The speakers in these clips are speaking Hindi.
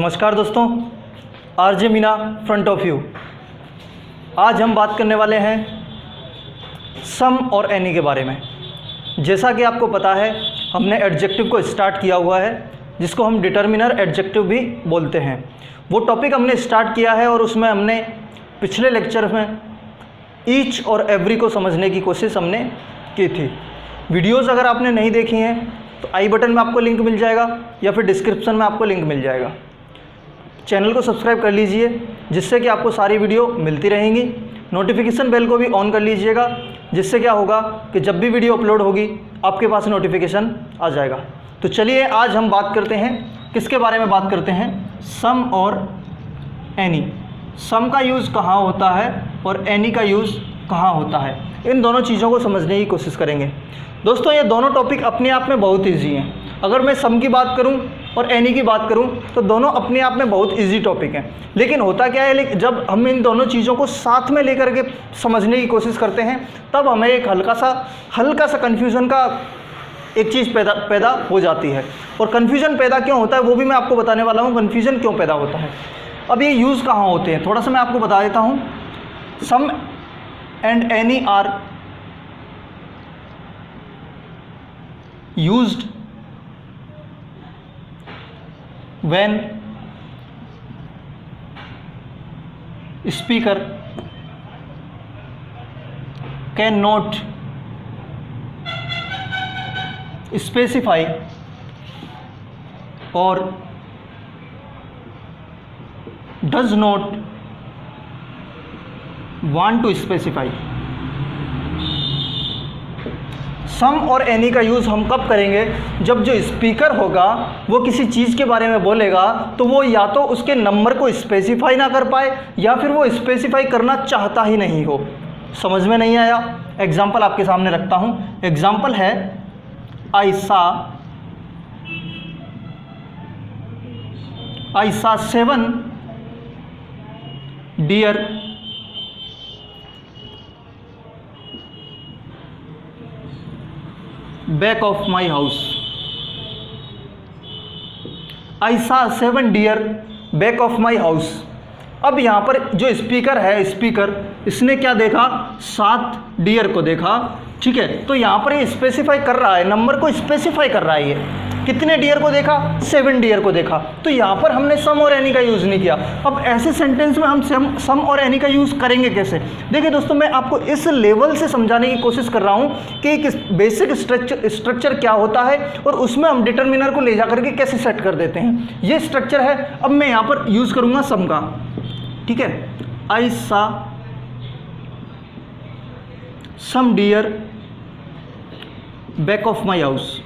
नमस्कार दोस्तों, RJ Meena front of you. आज हम बात करने वाले हैं सम और एनी के बारे में। जैसा कि आपको पता है, हमने एडजेक्टिव को स्टार्ट किया हुआ है, जिसको हम डिटर्मिनर एडजेक्टिव भी बोलते हैं। वो टॉपिक हमने स्टार्ट किया है और उसमें हमने पिछले लेक्चर में ईच और एवरी को समझने की कोशिश हमने की थी। वीडियोज़ अगर आपने नहीं देखी हैं तो आई बटन में आपको लिंक मिल जाएगा या फिर डिस्क्रिप्शन में आपको लिंक मिल जाएगा। चैनल को सब्सक्राइब कर लीजिए, जिससे कि आपको सारी वीडियो मिलती रहेंगी। नोटिफिकेशन बेल को भी ऑन कर लीजिएगा, जिससे क्या होगा कि जब भी वीडियो अपलोड होगी आपके पास नोटिफिकेशन आ जाएगा। तो चलिए आज हम बात करते हैं, किसके बारे में बात करते हैं? सम और एनी। सम का यूज़ कहाँ होता है और एनी का यूज़ कहाँ होता है, इन दोनों चीज़ों को समझने की कोशिश करेंगे। दोस्तों, ये दोनों टॉपिक अपने आप में बहुत ईजी हैं। अगर मैं सम की बात करूं और एनी की बात करूं तो दोनों अपने आप में बहुत इजी टॉपिक हैं। लेकिन होता क्या है, जब हम इन दोनों चीज़ों को साथ में लेकर के समझने की कोशिश करते हैं, तब हमें एक हल्का सा कन्फ्यूज़न का एक चीज़ पैदा हो जाती है। और कन्फ्यूज़न पैदा क्यों होता है वो भी मैं आपको बताने वाला हूँ, कन्फ्यूज़न क्यों पैदा होता है। अब ये यूज़ कहाँ होते हैं, थोड़ा सा मैं आपको बता देता हूँ। Some and any are used when speaker cannot specify or does not want to specify। सम और एनी का यूज़ हम कब करेंगे? जब जो स्पीकर होगा वो किसी चीज़ के बारे में बोलेगा तो वो या तो उसके नंबर को स्पेसिफाई ना कर पाए या फिर वो स्पेसिफाई करना चाहता ही नहीं हो। समझ में नहीं आया? एग्जाम्पल आपके सामने रखता हूँ। एग्जाम्पल है I saw 7 deer back of my house. I saw 7 deer back of my house. अब यहाँ पर जो स्पीकर है, इसने क्या देखा? 7 डियर को देखा, ठीक है। तो यहाँ पर ये स्पेसिफाई कर रहा है, नंबर को स्पेसिफाई कर रहा है। ये कितने डियर को देखा? 7 डियर को देखा। तो यहाँ पर हमने सम और एनी का यूज़ नहीं किया। अब ऐसे सेंटेंस में हम सम और एनी का यूज़ करेंगे कैसे? देखिए दोस्तों, मैं आपको इस लेवल से समझाने की कोशिश कर रहा हूँ कि एक बेसिक स्ट्रक्चर क्या होता है और उसमें हम डिटर्मिनर को ले जा करके कैसे सेट कर देते हैं। ये स्ट्रक्चर है। अब मैं यहाँ पर यूज़ करूँगा सम का, ठीक है। I saw some deer back of my house.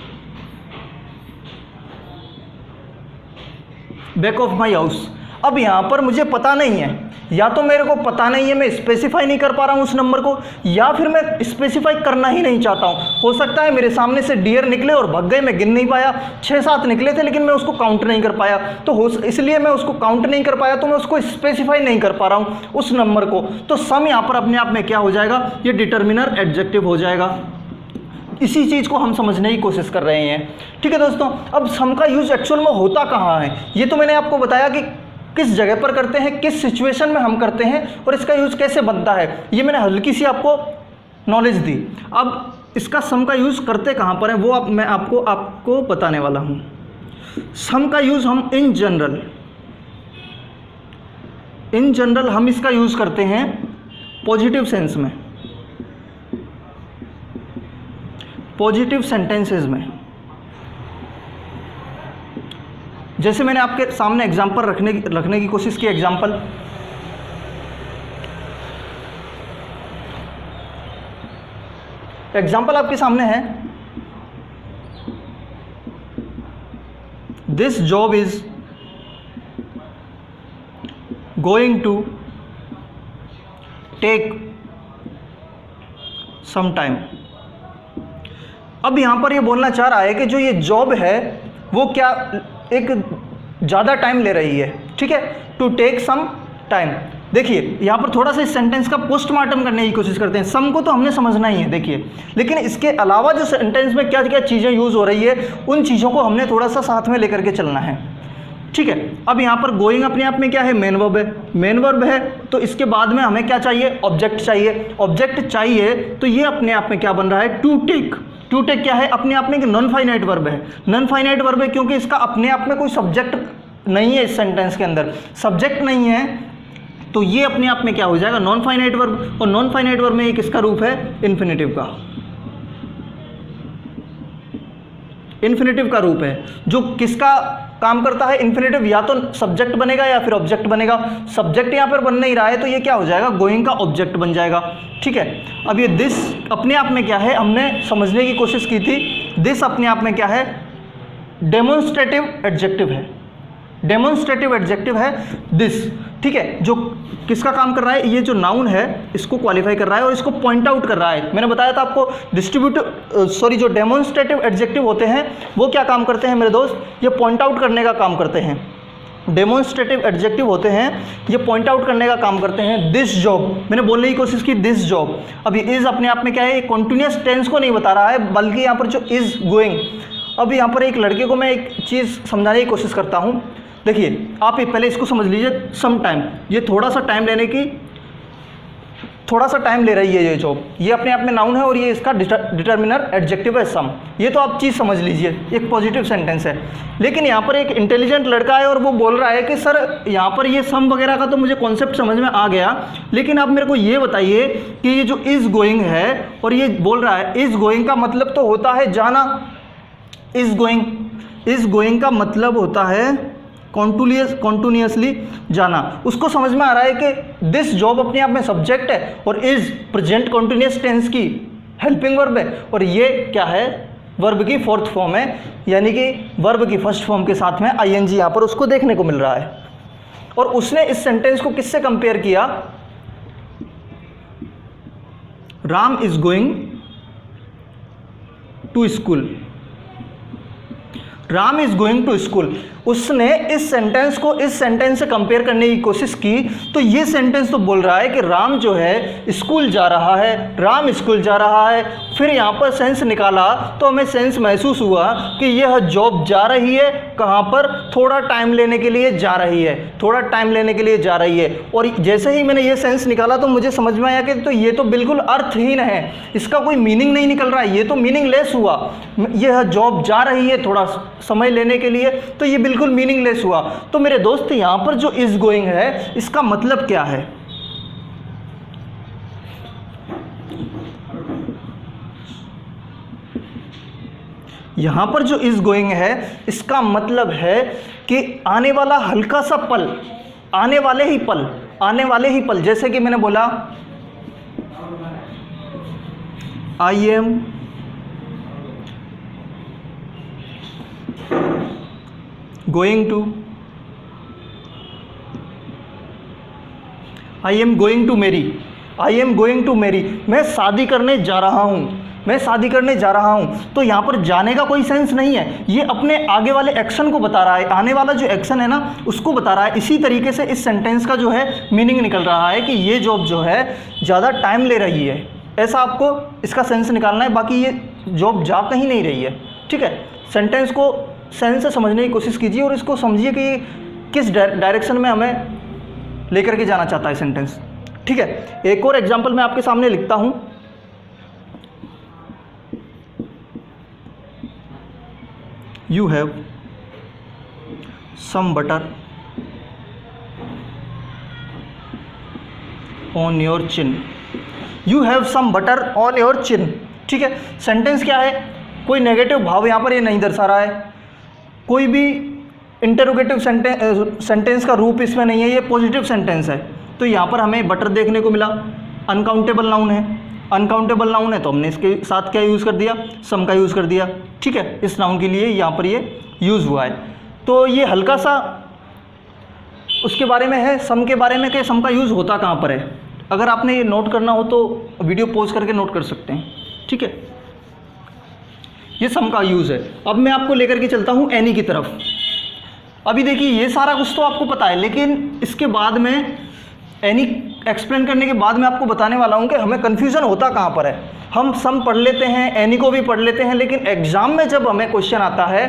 Back of my house. अब यहाँ पर मुझे पता नहीं है, या तो मेरे को पता नहीं है, मैं स्पेसिफाई नहीं कर पा रहा हूँ उस नंबर को, या फिर मैं स्पेसिफाई करना ही नहीं चाहता हूँ। हो सकता है मेरे सामने से डियर निकले और भग गए, मैं गिन नहीं पाया। 6-7 निकले थे लेकिन मैं उसको काउंट नहीं कर पाया। तो इसलिए मैं उसको काउंट नहीं कर पाया, तो मैं उसको स्पेसिफाई नहीं कर पा रहा हूँ उस नंबर को। तो सम यहाँ पर अपने आप में क्या हो जाएगा? ये डिटर्मिनर एडजेक्टिव हो जाएगा। इसी चीज़ को हम समझने की कोशिश कर रहे हैं, ठीक है दोस्तों। अब सम का यूज़ एक्चुअल में होता कहाँ है, ये तो मैंने आपको बताया कि किस जगह पर करते हैं, किस सिचुएशन में हम करते हैं और इसका यूज़ कैसे बनता है। ये मैंने हल्की सी आपको नॉलेज दी। अब इसका सम का यूज़ करते कहाँ पर है वो मैं आपको बताने वाला हूँ। सम का यूज़ हम इन जनरल हम इसका यूज़ करते हैं पॉजिटिव सेंस में, पॉजिटिव सेंटेंसेस में। जैसे मैंने आपके सामने एग्जाम्पल रखने की कोशिश की। एग्जाम्पल आपके सामने है, this job is going to take some time. अब यहाँ पर ये बोलना चाह रहा है कि जो ये जॉब है वो क्या एक ज़्यादा टाइम ले रही है, ठीक है। To take some time. देखिए यहाँ पर थोड़ा सा इस सेंटेंस का पोस्टमार्टम करने की कोशिश करते हैं। सम को तो हमने समझना ही है, देखिए, लेकिन इसके अलावा जो सेंटेंस में क्या क्या चीज़ें यूज़ हो रही है उन चीज़ों को हमने थोड़ा सा साथ में लेकर के चलना है। ठीक है। अब यहाँ पर गोइंग अपने आप में क्या है, मेन वर्ब है, मेन वर्ब है, तो इसके बाद में हमें क्या चाहिए, ऑब्जेक्ट चाहिए। ऑब्जेक्ट चाहिए तो ये अपने आप में क्या बन रहा है, टू टेक। टू टेक क्या है, अपने आप में एक नॉन फाइनाइट वर्ब है। नॉन फाइनाइट वर्ब है क्योंकि इसका अपने आप में कोई सब्जेक्ट नहीं है, इस सेंटेंस के अंदर सब्जेक्ट नहीं है, तो ये अपने आप में क्या हो जाएगा, नॉन फाइनाइट वर्ब। और नॉन फाइनाइट वर्ब में एक इसका रूप है इन्फिनेटिव का, इन्फिनेटिव का रूप है, जो किसका काम करता है, इन्फिनेटिव या तो सब्जेक्ट बनेगा या फिर ऑब्जेक्ट बनेगा। सब्जेक्ट यहाँ पर बन नहीं रहा है तो ये क्या हो जाएगा, गोइंग का ऑब्जेक्ट बन जाएगा। ठीक है। अब ये दिस अपने आप में क्या है, हमने समझने की कोशिश की थी, दिस अपने आप में क्या है, डेमोन्स्ट्रेटिव एडजेक्टिव है, डेमोन्स्ट्रेटिव एडजेक्टिव है दिस। ठीक है, जो किसका काम कर रहा है, ये जो नाउन है इसको क्वालिफाई कर रहा है और इसको पॉइंट आउट कर रहा है। मैंने बताया था आपको जो डेमोन्स्ट्रेटिव एडजेक्टिव होते हैं वो क्या काम करते हैं मेरे दोस्त, ये पॉइंट आउट करने का काम करते हैं। डेमोन्स्ट्रेटिव एडजेक्टिव होते हैं, ये पॉइंट आउट करने का काम करते हैं। दिस जॉब, मैंने बोलने की कोशिश की, दिस जॉब। अभी इज अपने आप में क्या है, कॉन्टिन्यूस टेंस को नहीं बता रहा है, बल्कि यहाँ पर जो इज गोइंग। अब यहाँ पर एक लड़के को मैं एक चीज़ समझाने की कोशिश करता हूँ। देखिए, आप पहले इसको समझ लीजिए, सम टाइम, ये थोड़ा सा टाइम ले रही है ये जॉब, ये अपने आप में नाउन है और ये इसका डिटर्मिनर एडजेक्टिव है सम। ये तो आप चीज़ समझ लीजिए, एक पॉजिटिव सेंटेंस है। लेकिन यहाँ पर एक इंटेलिजेंट लड़का है और वो बोल रहा है कि सर यहाँ पर ये सम वगैरह का तो मुझे कॉन्सेप्ट समझ में आ गया, लेकिन आप मेरे को ये बताइए कि ये जो इज़ गोइंग है और ये बोल रहा है, इज़ गोइंग का मतलब तो होता है जाना। इज़ गोइंग का मतलब होता है कॉन्टिन्यूसली जाना। उसको समझ में आ रहा है कि दिस जॉब अपने आप में सब्जेक्ट है और इज प्रेजेंट कॉन्टिन्यूस टेंस की हेल्पिंग वर्ब है, और ये क्या है, वर्ब की फोर्थ फॉर्म है, यानी कि वर्ब की फर्स्ट फॉर्म के साथ में आईएनजी यहाँ पर उसको देखने को मिल रहा है। और उसने इस सेंटेंस को किससे कंपेयर किया, Ram is going to school. Ram is going to school. उसने इस सेंटेंस को इस सेंटेंस से कंपेयर करने की कोशिश की, तो ये सेंटेंस तो बोल रहा है कि राम जो है स्कूल जा रहा है, राम स्कूल जा रहा है। फिर यहाँ पर सेंस निकाला तो हमें सेंस महसूस हुआ कि यह जॉब जा रही है कहाँ पर, थोड़ा टाइम लेने के लिए जा रही है, थोड़ा टाइम लेने के लिए जा रही है। और जैसे ही मैंने ये सेंस निकाला तो मुझे समझ में आया कि तो ये तो बिल्कुल अर्थहीन है, इसका कोई मीनिंग नहीं निकल रहा है, ये तो मीनिंगलेस हुआ। यह जॉब जा रही है थोड़ा समय लेने के लिए, तो ये बिल्कुल मीनिंगलेस हुआ। तो मेरे दोस्त यहाँ पर जो इज गोइंग है इसका मतलब क्या है, यहां पर जो इज गोइंग है इसका मतलब है कि आने वाला हल्का सा पल, आने वाले ही पल, जैसे कि मैंने बोला I am going to marry, मैं शादी करने जा रहा हूं। तो यहां पर जाने का कोई सेंस नहीं है, ये अपने आगे वाले एक्शन को बता रहा है, आने वाला जो एक्शन है ना उसको बता रहा है। इसी तरीके से इस सेंटेंस का जो है मीनिंग निकल रहा है कि ये जॉब जो है ज़्यादा टाइम ले रही है, ऐसा आपको इसका सेंस निकालना है। बाकी ये जॉब जा कहीं नहीं रही है। ठीक है, सेंटेंस को सेंस से समझने की कोशिश कीजिए और इसको समझिए कि किस डायरेक्शन में हमें लेकर के जाना चाहता है सेंटेंस। ठीक है, एक और एग्जांपल मैं आपके सामने लिखता हूं। You have some butter on your chin. You have some butter on your chin. ठीक है, सेंटेंस क्या है, कोई नेगेटिव भाव यहाँ पर ये नहीं दर्शा रहा है, कोई भी इंटरोगेटिव सेंटेंस का रूप इसमें नहीं है, ये पॉजिटिव सेंटेंस है। तो यहाँ पर हमें बटर देखने को मिला, अनकाउंटेबल नाउन है, तो हमने इसके साथ क्या यूज़ कर दिया, सम का यूज़ कर दिया। ठीक है, इस नाउन के लिए यहाँ पर ये यूज़ हुआ है। तो ये हल्का सा उसके बारे में है, सम के बारे में, कि सम का यूज़ होता कहाँ पर है। अगर आपने ये नोट करना हो तो वीडियो पॉज करके नोट कर सकते हैं। ठीक है, ये सम का यूज़ है। अब मैं आपको लेकर के चलता हूँ एनी की तरफ। अभी देखिए, ये सारा कुछ तो आपको पता है, लेकिन इसके बाद में एक्सप्लेन करने के बाद मैं आपको बताने वाला हूँ कि हमें कन्फ्यूज़न होता कहाँ पर है। हम सम पढ़ लेते हैं, एनी को भी पढ़ लेते हैं, लेकिन एग्ज़ाम में जब हमें क्वेश्चन आता है,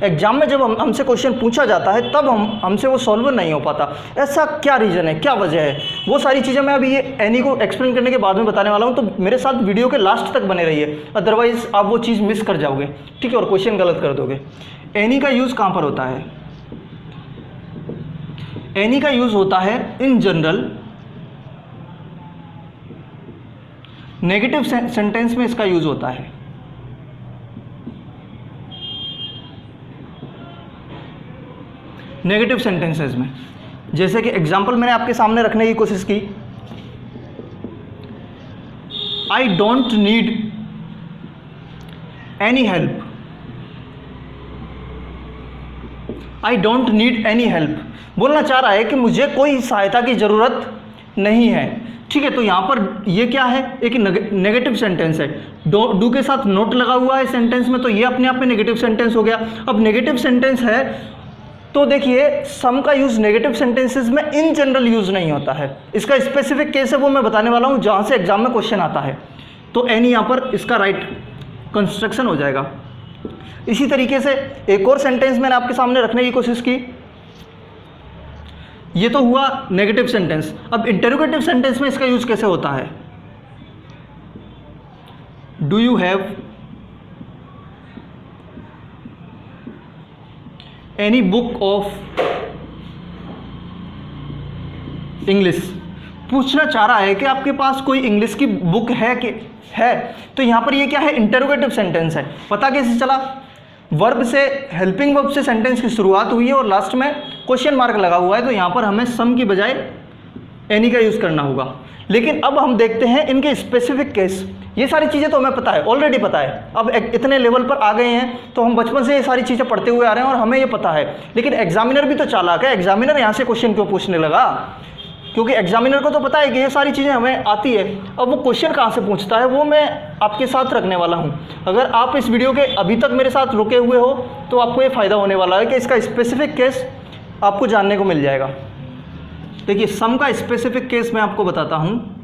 एग्जाम में जब हमसे क्वेश्चन पूछा जाता है तब हमसे वो सॉल्व नहीं हो पाता। ऐसा क्या रीज़न है, क्या वजह है, वो सारी चीज़ें मैं अभी ये एनी को एक्सप्लेन करने के बाद में बताने वाला हूँ। तो मेरे साथ वीडियो के लास्ट तक बने रहिए, अदरवाइज़ आप वो चीज़ मिस कर जाओगे, ठीक है, और क्वेश्चन गलत कर दोगे। एनी का यूज़ कहाँ पर होता है? एनी का यूज़ होता है इन जनरल नेगेटिव सेंटेंस में इसका यूज़ होता है। नेगेटिव सेंटेंसेस में, जैसे कि एग्जाम्पल मैंने आपके सामने रखने की कोशिश की, I don't need any help, I don't need any help, बोलना चाह रहा है कि मुझे कोई सहायता की ज़रूरत नहीं है, ठीक है। तो यहाँ पर ये क्या है, एक नेगेटिव सेंटेंस है, डू के साथ नोट लगा हुआ है सेंटेंस में, तो ये अपने आप में नेगेटिव सेंटेंस हो गया। अब नेगेटिव सेंटेंस है तो देखिए सम का यूज़ नेगेटिव सेंटेंसेस में इन जनरल यूज़ नहीं होता है। इसका स्पेसिफिक केस है वो मैं बताने वाला हूँ जहाँ से एग्जाम में क्वेश्चन आता है। तो एनी यहाँ पर इसका राइट कंस्ट्रक्शन हो जाएगा। इसी तरीके से एक और सेंटेंस मैंने आपके सामने रखने की कोशिश की, ये तो हुआ नेगेटिव सेंटेंस। अब इंटरोगेटिव सेंटेंस में इसका यूज़ कैसे होता है? Do you have any book of English, पूछना चाह रहा है कि आपके पास कोई इंग्लिश की बुक है कि है। तो यहाँ पर ये क्या है, इंटरोगेटिव सेंटेंस है। पता कैसे चला? वर्ब से, हेल्पिंग वर्ब से सेंटेंस की शुरुआत हुई है और लास्ट में क्वेश्चन मार्क लगा हुआ है, तो यहाँ पर हमें सम की बजाय एनी का यूज़ करना होगा। लेकिन अब हम देखते हैं इनके स्पेसिफिक केस। ये सारी चीज़ें तो हमें पता है, ऑलरेडी पता है, अब इतने लेवल पर आ गए हैं तो हम बचपन से ये सारी चीज़ें पढ़ते हुए आ रहे हैं और हमें ये पता है। लेकिन एग्जामिनर भी तो चालाक है, एग्जामिनर यहाँ से क्वेश्चन क्यों पूछने लगा? क्योंकि एग्जामिनर को तो पता है कि ये सारी चीज़ें हमें आती है। अब वो क्वेश्चन कहाँ से पूछता है वो मैं आपके साथ रखने वाला हूँ। अगर आप इस वीडियो के अभी तक मेरे साथ रुके हुए हो तो आपको ये फ़ायदा होने वाला है कि इसका स्पेसिफिक केस आपको जानने को मिल जाएगा। देखिए सम का स्पेसिफिक केस मैं आपको बताता हूँ।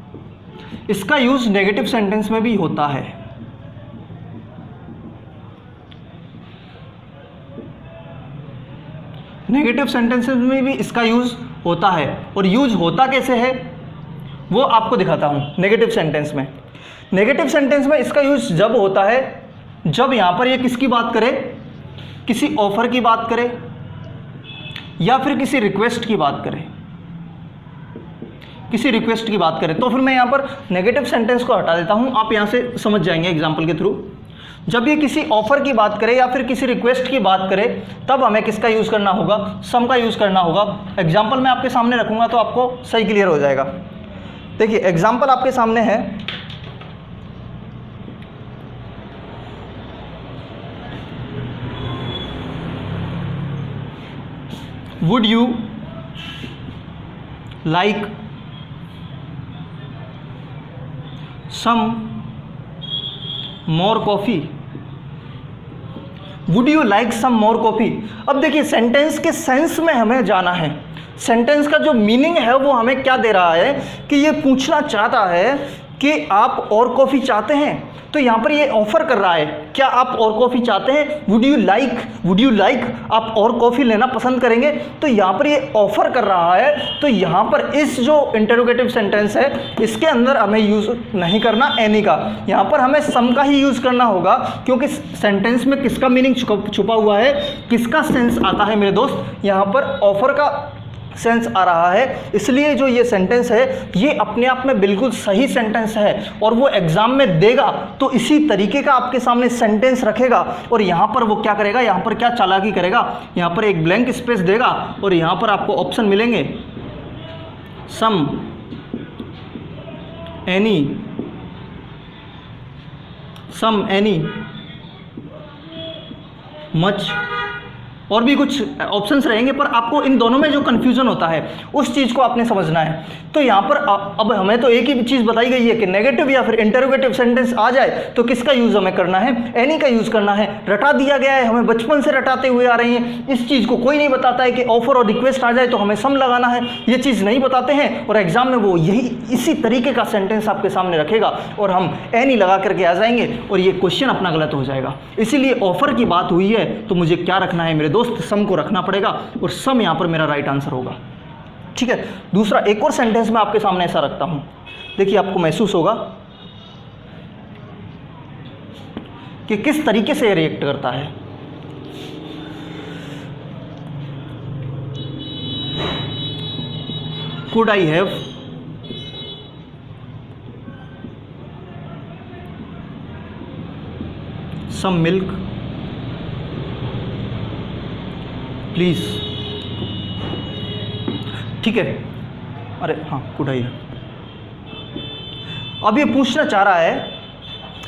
इसका यूज़ नेगेटिव सेंटेंस में भी होता है। नेगेटिव सेंटेंसेस में भी इसका यूज़ होता है, और यूज होता कैसे है वो आपको दिखाता हूँ। नेगेटिव सेंटेंस में, नेगेटिव सेंटेंस में इसका यूज़ जब होता है जब यहाँ पर ये किसकी बात करे, किसी ऑफर की बात करे या फिर किसी रिक्वेस्ट की बात करे, किसी रिक्वेस्ट की बात करें। तो फिर मैं यहाँ पर नेगेटिव सेंटेंस को हटा देता हूँ, आप यहाँ से समझ जाएंगे एग्जाम्पल के थ्रू। जब ये किसी ऑफर की बात करे या फिर किसी रिक्वेस्ट की बात करे तब हमें किसका यूज़ करना होगा, सम का यूज़ करना होगा। एग्जाम्पल मैं आपके सामने रखूँगा तो आपको सही क्लियर हो जाएगा। देखिए एग्जाम्पल आपके सामने है, would you like some more coffee, would you like some more coffee. अब देखिए सेंटेंस के सेंस में हमें जाना है, सेंटेंस का जो मीनिंग है वो हमें क्या दे रहा है कि ये पूछना चाहता है कि आप और कॉफ़ी चाहते हैं। तो यहाँ पर ये ऑफर कर रहा है, क्या आप और कॉफ़ी चाहते हैं, वुड यू लाइक, आप और कॉफ़ी लेना पसंद करेंगे। तो यहाँ पर ये ऑफर कर रहा है। तो यहाँ पर इस जो इंटरोगेटिव सेंटेंस है इसके अंदर हमें यूज़ नहीं करना एनी का, यहाँ पर हमें सम का ही यूज़ करना होगा, क्योंकि सेंटेंस में किसका मीनिंग छुपा हुआ है, किसका सेंस आता है मेरे दोस्त, यहाँ पर ऑफर का सेंस आ रहा है। इसलिए जो ये सेंटेंस है ये अपने आप में बिल्कुल सही सेंटेंस है और वो एग्जाम में देगा तो इसी तरीके का आपके सामने सेंटेंस रखेगा। और यहाँ पर वो क्या करेगा, यहाँ पर क्या चालाकी करेगा, यहाँ पर एक ब्लैंक स्पेस देगा और यहाँ पर आपको ऑप्शन मिलेंगे सम, एनी, मच, और भी कुछ ऑप्शंस रहेंगे, पर आपको इन दोनों में जो कन्फ्यूजन होता है उस चीज़ को आपने समझना है। तो यहाँ पर अब हमें तो एक ही चीज़ बताई गई है कि नेगेटिव या फिर इंटरोगेटिव सेंटेंस आ जाए तो किसका यूज़ हमें करना है, एनी का यूज़ करना है। रटा दिया गया है, हमें बचपन से रटाते हुए आ रही हैं। इस चीज़ को कोई नहीं बताता है कि ऑफर और रिक्वेस्ट आ जाए तो हमें सम लगाना है, ये चीज़ नहीं बताते हैं। और एग्जाम में वो इसी तरीके का सेंटेंस आपके सामने रखेगा और हम एनी लगा करके आ जाएंगे और ये क्वेश्चन अपना गलत हो जाएगा। इसीलिए ऑफर की बात हुई है तो मुझे क्या रखना है मेरे दोस्त, सम को रखना पड़ेगा और सम यहाँ पर मेरा राइट आंसर होगा। ठीक है। दूसरा एक और सेंटेंस मैं आपके सामने ऐसा रखता हूं, देखिए आपको महसूस होगा कि किस तरीके से रिएक्ट करता है। Could I have some milk please. ठीक है, अरे हाँ कुड आई हैव। अब ये पूछना चाह रहा है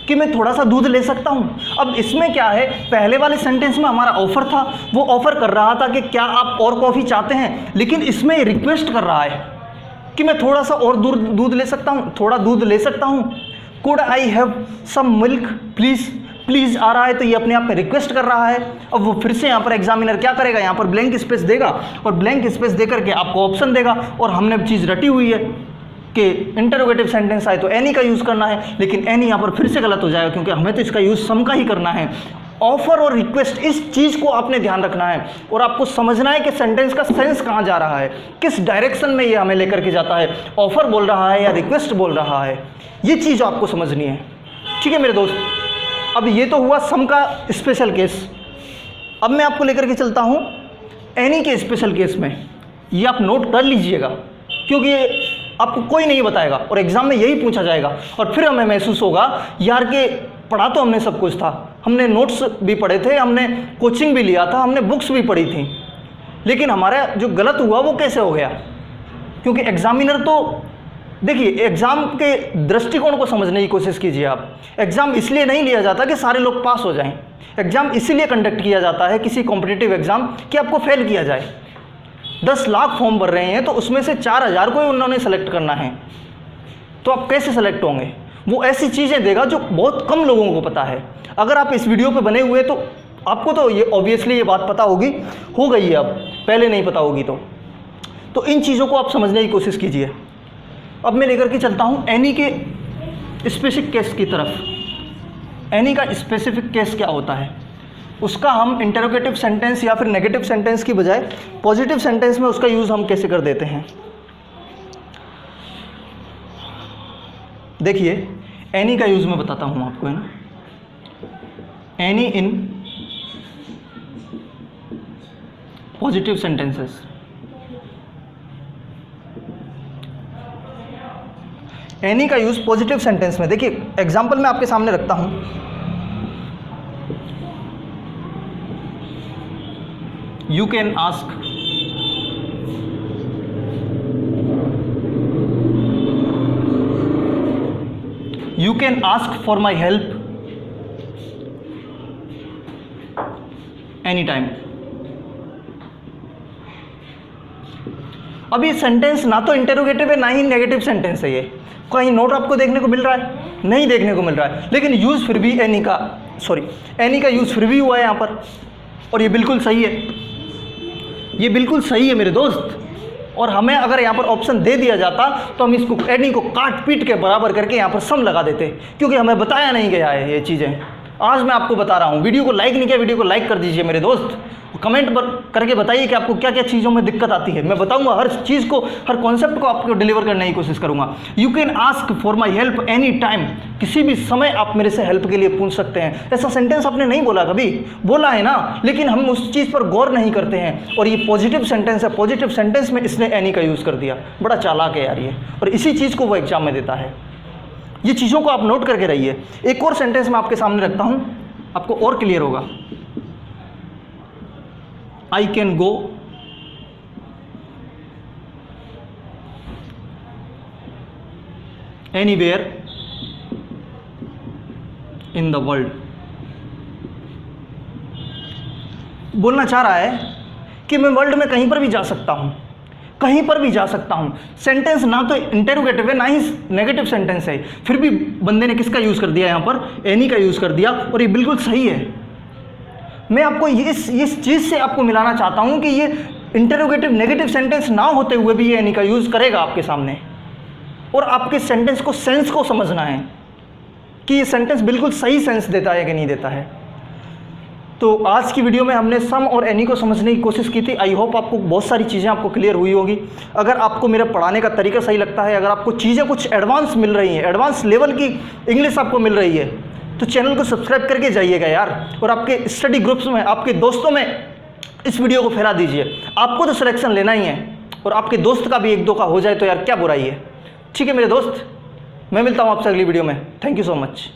कि मैं थोड़ा सा दूध ले सकता हूँ। अब इसमें क्या है, पहले वाले सेंटेंस में हमारा ऑफर था, वो ऑफर कर रहा था कि क्या आप और कॉफ़ी चाहते हैं, लेकिन इसमें रिक्वेस्ट कर रहा है कि मैं थोड़ा सा और दूध ले सकता हूँ, थोड़ा दूध ले सकता हूँ। Could I have some milk please, please आ रहा है तो ये अपने आप में रिक्वेस्ट कर रहा है। अब वो फिर से यहाँ पर एग्जामिनर क्या करेगा, यहाँ पर ब्लैंक स्पेस देगा और ब्लैंक स्पेस दे करके आपको ऑप्शन देगा। और हमने चीज़ रटी हुई है कि इंटरोगेटिव सेंटेंस आए तो एनी का यूज़ करना है, लेकिन एनी यहाँ पर फिर से गलत हो जाएगा क्योंकि हमें तो इसका यूज़ सम का ही करना है। ऑफर और रिक्वेस्ट, इस चीज़ को आपने ध्यान रखना है और आपको समझना है कि सेंटेंस का सेंस कहाँ जा रहा है, किस डायरेक्शन में ये हमें लेकर के जाता है, ऑफर बोल रहा है या रिक्वेस्ट बोल रहा है, ये चीज़ आपको समझनी है। ठीक है मेरे दोस्त। अब ये तो हुआ सम का स्पेशल केस। अब मैं आपको लेकर के चलता हूँ एनी के स्पेशल केस में। ये आप नोट कर लीजिएगा क्योंकि ये आपको कोई नहीं बताएगा और एग्जाम में यही पूछा जाएगा और फिर हमें महसूस होगा यार कि पढ़ा तो हमने सब कुछ था, हमने नोट्स भी पढ़े थे, हमने कोचिंग भी लिया था, हमने बुक्स भी पढ़ी थी, लेकिन हमारा जो गलत हुआ वो कैसे हो गया। क्योंकि एग्जामिनर तो देखिए, एग्ज़ाम के दृष्टिकोण को समझने की कोशिश कीजिए आप। एग्ज़ाम इसलिए नहीं लिया जाता कि सारे लोग पास हो जाएं। एग्ज़ाम इसीलिए कंडक्ट किया जाता है किसी कॉम्पिटिटिव एग्ज़ाम कि आपको फेल किया जाए। 10 लाख फॉर्म भर रहे हैं तो उसमें से 4000 को ही उन्होंने सेलेक्ट करना है, तो आप कैसे सेलेक्ट होंगे। वो ऐसी चीज़ें देगा जो बहुत कम लोगों को पता है। अगर आप इस वीडियो पे बने हुए तो आपको तो ये ऑब्वियसली ये बात पता होगी, हो गई है, अब पहले नहीं पता होगी तो इन चीज़ों को आप समझने की कोशिश कीजिए। अब मैं लेकर के चलता हूँ एनी के स्पेसिफिक केस की तरफ। एनी का स्पेसिफिक केस क्या होता है, उसका हम इंटरोगेटिव सेंटेंस या फिर नेगेटिव सेंटेंस की बजाय पॉजिटिव सेंटेंस में उसका यूज़ हम कैसे कर देते हैं। देखिए एनी का यूज़ मैं बताता हूँ आपको, है ना। Any in positive sentences. Any का यूज़ पॉजिटिव सेंटेंस में, देखिए एग्जाम्पल मैं आपके सामने रखता हूँ। You can ask for my help any time. अब ये सेंटेंस ना तो इंटरोगेटिव है ना ही नेगेटिव सेंटेंस है। ये कहीं नोट आपको देखने को मिल रहा है, नहीं देखने को मिल रहा है, लेकिन यूज़ फिर भी एनी का यूज़ फिर भी हुआ है यहाँ पर और ये बिल्कुल सही है, ये बिल्कुल सही है मेरे दोस्त। और हमें अगर यहाँ पर ऑप्शन दे दिया जाता तो हम इसको एनी को काट पीट के बराबर करके यहाँ पर सम लगा देते, क्योंकि हमें बताया नहीं गया है ये चीज़ें। आज मैं आपको बता रहा हूँ। वीडियो को लाइक नहीं किया, वीडियो को लाइक कर दीजिए मेरे दोस्त। कमेंट करके बताइए कि आपको क्या क्या चीज़ों में दिक्कत आती है। मैं बताऊंगा हर चीज़ को, हर कॉन्सेप्ट को आपको डिलीवर करने की कोशिश करूंगा। You can ask for my help any time, किसी भी समय आप मेरे से हेल्प के लिए पूछ सकते हैं। ऐसा सेंटेंस आपने नहीं बोला, कभी बोला है ना, लेकिन हम उस चीज़ पर गौर नहीं करते हैं। और ये पॉजिटिव सेंटेंस है, पॉजिटिव सेंटेंस में इसने एनी का यूज़ कर दिया। बड़ा चालाक है यार ये, और इसी चीज़ को वो एग्जाम में देता है। ये चीज़ों को आप नोट करके रहिए। एक और सेंटेंस मैं आपके सामने रखता हूँ, आपको और क्लियर होगा। I can go anywhere in the world। बोलना चाह रहा है कि मैं वर्ल्ड में कहीं पर भी जा सकता हूँ, कहीं पर भी जा सकता हूँ। सेंटेंस ना तो इंटेरोगेटिव है ना ही नेगेटिव सेंटेंस है, फिर भी बंदे ने किसका यूज़ कर दिया यहाँ पर, एनी का यूज़ कर दिया, और ये बिल्कुल सही है। मैं आपको इस चीज़ से आपको मिलाना चाहता हूँ कि ये इंटेरोगेटिव नेगेटिव सेंटेंस ना होते हुए भी ये एनी का यूज़ करेगा आपके सामने, और आपके सेंटेंस को, सेंस को समझना है कि ये सेंटेंस बिल्कुल सही सेंस देता है कि नहीं देता है। तो आज की वीडियो में हमने सम और एनी को समझने की कोशिश की थी। आई होप आपको बहुत सारी चीज़ें आपको क्लियर हुई होगी। अगर आपको मेरा पढ़ाने का तरीका सही लगता है, अगर आपको चीज़ें कुछ एडवांस मिल रही हैं, एडवांस लेवल की इंग्लिश आपको मिल रही है, तो चैनल को सब्सक्राइब करके जाइएगा यार, और आपके स्टडी ग्रुप्स में, आपके दोस्तों में इस वीडियो को फैला दीजिए। आपको तो सिलेक्शन लेना ही है, और आपके दोस्त का भी 1-2 का हो जाए तो यार क्या बुराई है। ठीक है मेरे दोस्त, मैं मिलता हूँ आपसे अगली वीडियो में। Thank you so much.